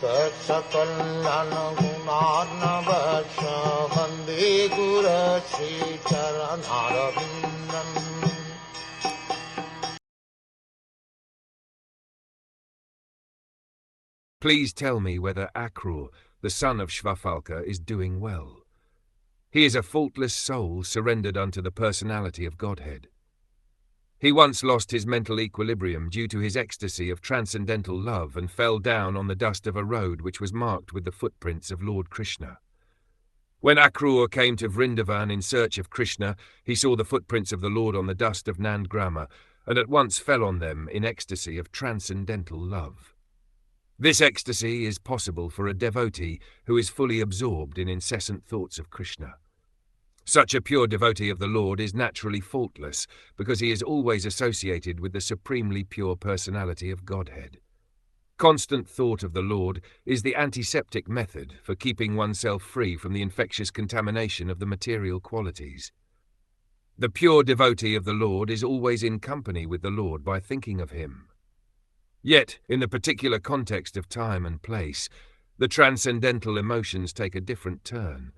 Saksakalyan gunarnavasya Vande Guru Sri Charanarabindam. Please tell me whether Akrura, the son of Shvafalka, is doing well. He is a faultless soul surrendered unto the personality of Godhead. He once lost his mental equilibrium due to his ecstasy of transcendental love and fell down on the dust of a road which was marked with the footprints of Lord Krishna. When Akrura came to Vrindavan in search of Krishna, he saw the footprints of the Lord on the dust of Nandgrama and at once fell on them in ecstasy of transcendental love. This ecstasy is possible for a devotee who is fully absorbed in incessant thoughts of Krishna. Such a pure devotee of the Lord is naturally faultless because he is always associated with the supremely pure personality of Godhead. Constant thought of the Lord is the antiseptic method for keeping oneself free from the infectious contamination of the material qualities. The pure devotee of the Lord is always in company with the Lord by thinking of him. Yet, in the particular context of time and place, the transcendental emotions take a different turn,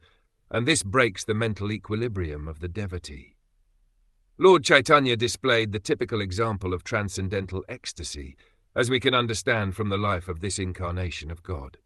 and this breaks the mental equilibrium of the devotee. Lord Chaitanya displayed the typical example of transcendental ecstasy, as we can understand from the life of this incarnation of God.